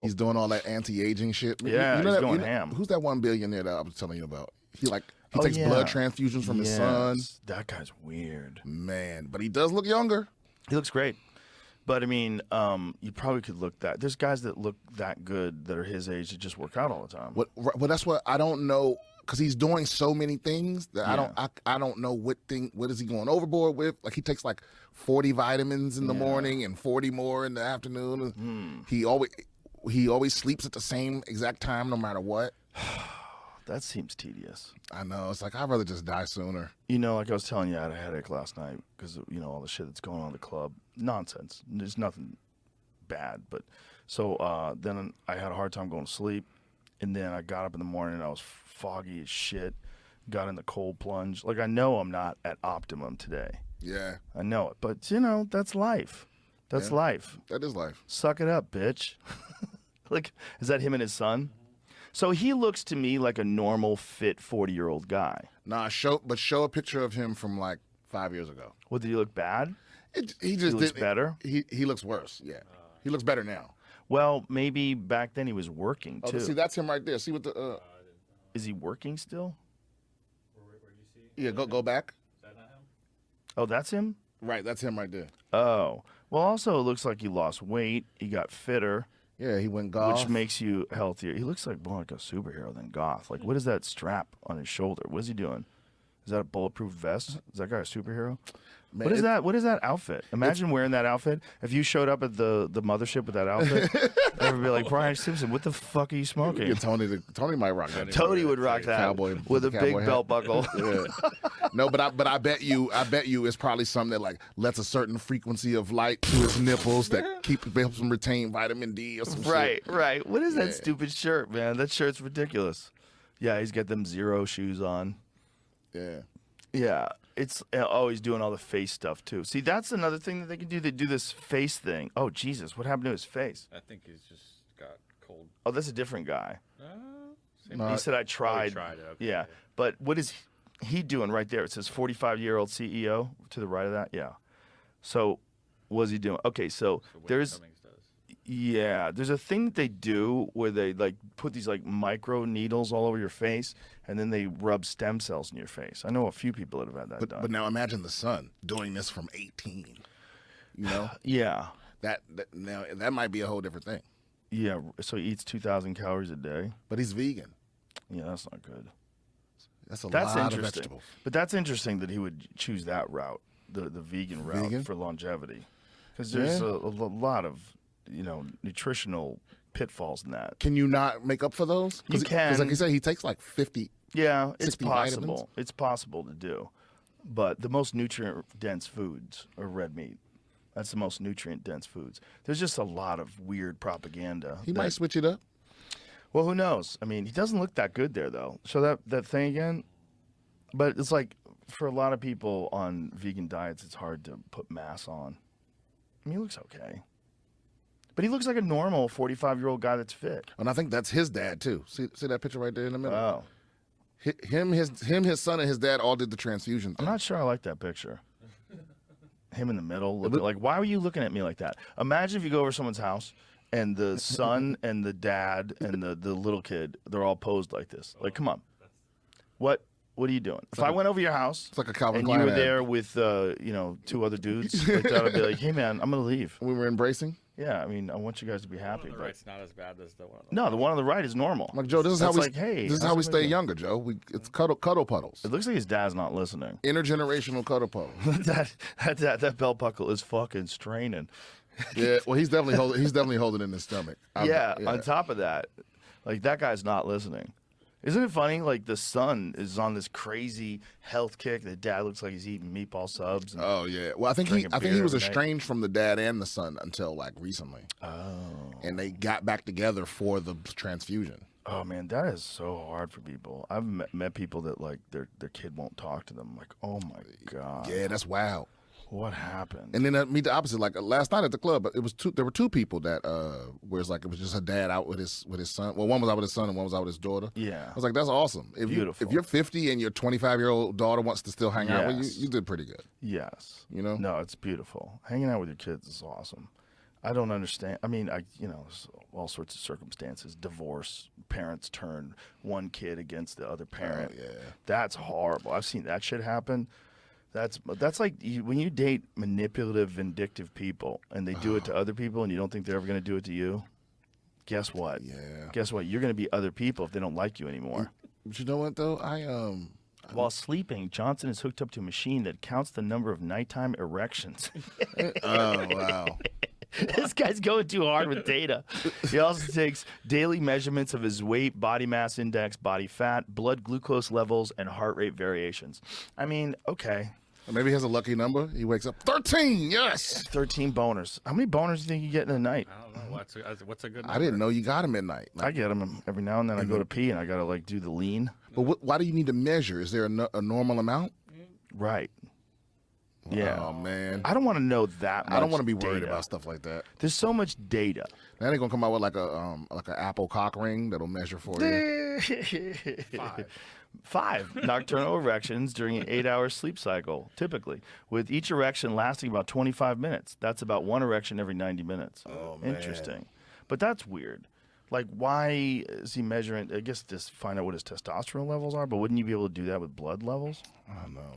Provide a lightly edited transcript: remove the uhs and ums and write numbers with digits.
He's doing all that anti-aging shit. Yeah, he's going ham. Who's that one billionaire that I was telling you about? He takes blood transfusions from his son. That guy's weird. Man, but he does look younger. He looks great. But I mean, you probably could look that. There's guys that look that good that are his age that just work out all the time. Well, that's what I don't know, because he's doing so many things that I don't know what is he going overboard with. Like, he takes like 40 vitamins in the morning and 40 more in the afternoon. He always sleeps at the same exact time no matter what. That seems tedious. I know. It's like, I'd rather just die sooner. You know, like I was telling you, I had a headache last night because, you know, all the shit that's going on in the club. Nonsense. There's nothing bad. But so then I had a hard time going to sleep. And then I got up in the morning and I was foggy as shit. Got in the cold plunge. Like, I know I'm not at optimum today. Yeah. I know it. But, you know, that's life. That's life. That is life. Suck it up, bitch. Like, is that him and his son? So he looks to me like a normal, fit 40-year-old guy. Nah, show a picture of him from like 5 years ago. Well, did he look bad? He looks better? He looks worse, yeah. He looks better now. Well, maybe back then he was working, too. See, that's him right there. See what the... Is he working still? Where'd you see? Yeah, go back. Is that not him? Oh, that's him? Right, that's him right there. Oh. Well, also, it looks like he lost weight. He got fitter. Yeah, he went goth. Which makes you healthier. He looks like more like a superhero than goth. Like, what is that strap on his shoulder? What is he doing? Is that a bulletproof vest? Is that guy a superhero? Man, what is that? What is that outfit? Imagine wearing that outfit. If you showed up at the mothership with that outfit, everyone would be like, Brian Simpson, what the fuck are you smoking? Yeah, Tony might rock that. Tony would rock that cowboy with a big belt buckle. Yeah. No, but I bet you it's probably something that like lets a certain frequency of light to his nipples that helps him retain vitamin D or some shit. Right. What is that stupid shirt, man? That shirt's ridiculous. Yeah, he's got them Zero shoes on. Yeah. Yeah. It's always doing all the face stuff, too. See, that's another thing that they can do. They do this face thing. Oh, Jesus, what happened to his face? I think he's just got cold. Oh, that's a different guy. No, he said, I tried. Oh, he tried it. Okay. Yeah. But what is he doing right there? It says 45-year-old CEO to the right of that. Yeah. So what is he doing? Okay, so there's... Yeah, there's a thing that they do where they like put these like micro needles all over your face, and then they rub stem cells in your face. I know a few people that have had that done. But now imagine the son doing this from 18. You know? Yeah. That might be a whole different thing. Yeah. So he eats 2,000 calories a day. But he's vegan. Yeah, that's not good. That's a lot of vegetables. But that's interesting that he would choose that route, the vegan route for longevity, because there's a lot of nutritional pitfalls in that. Can you not make up for those? You can. Because like you said, he takes like 50. Yeah, it's possible. Vitamins. It's possible to do. But the most nutrient-dense foods are red meat. That's the most nutrient-dense foods. There's just a lot of weird propaganda. He might switch it up. Well, who knows? I mean, he doesn't look that good there, though. Show that thing again. But it's like, for a lot of people on vegan diets, it's hard to put mass on. I mean, he looks okay. But he looks like a normal 45-year-old guy that's fit. And I think that's his dad, too. See that picture right there in the middle? Oh. His son, and his dad all did the transfusion thing. I'm not sure I like that picture. Him in the middle. Like, why were you looking at me like that? Imagine if you go over someone's house and the son and the dad and the little kid, they're all posed like this. Like, come on. What are you doing? If I went over your house it's like a Calvin and Klein you were ad. there with, 2 other dudes, like that, I'd be like, hey, man, I'm going to leave. We were embracing? Yeah, I mean, I want you guys to be happy. The one on the right's not as bad as the one on the No, the one on the right is normal. I'm like, Joe, this is how we stay younger, Joe. It's cuddle puddles. It looks like his dad's not listening. Intergenerational cuddle puddles. that belt buckle is fucking straining. Yeah, well, he's definitely holding in his stomach. Yeah, on top of that, like, that guy's not listening. Isn't it funny? Like, the son is on this crazy health kick. The dad looks like he's eating meatball subs. And oh yeah. Well, I think he was estranged from the dad and the son until like recently. Oh. And they got back together for the transfusion. Oh man, that is so hard for people. I've met people that like their kid won't talk to them. Like, oh my god. Yeah, that's wild. What happened? And then meet the opposite. Like last night at the club, there were 2 people that where it's like it was just a dad out with his son. Well, one was out with his son and one was out with his daughter. Yeah, I was like, that's awesome. Beautiful. If you're 50 and your 25-year-old daughter wants to still hang out with you, you did pretty good. Yes. You know? No, it's beautiful. Hanging out with your kids is awesome. I don't understand. I mean, there's all sorts of circumstances. Divorce, parents turn one kid against the other parent. Oh, yeah. That's horrible. I've seen that shit happen. That's like when you date manipulative, vindictive people, and they do it to other people, and you don't think they're ever going to do it to you. Guess what? Yeah. Guess what? You're going to be other people if they don't like you anymore. But you know what though? While sleeping, Johnson is hooked up to a machine that counts the number of nighttime erections. Oh wow. This guy's going too hard with data. He also takes daily measurements of his weight, body mass index, body fat, blood glucose levels, and heart rate variations. I mean, okay. Maybe he has a lucky number. He wakes up 13. Yes. 13 boners. How many boners do you think you get in a night? I don't know. What's a good number? I didn't know you got him at night. I get them every now and then. I go to pee and I gotta like do the lean. But why do you need to measure? Is there a normal amount? Right. Yeah. Oh man. I don't want to know that much. I don't want to be worried data. about stuff like that. There's so much data. Now they're gonna come out with like an Apple cock ring that'll measure for you. 5 nocturnal erections during an 8-hour sleep cycle, typically, with each erection lasting about 25 minutes. That's about 1 erection every 90 minutes. Oh, man. Interesting. But that's weird. Like, why is he measuring? I guess just find out what his testosterone levels are, but wouldn't you be able to do that with blood levels? I don't know.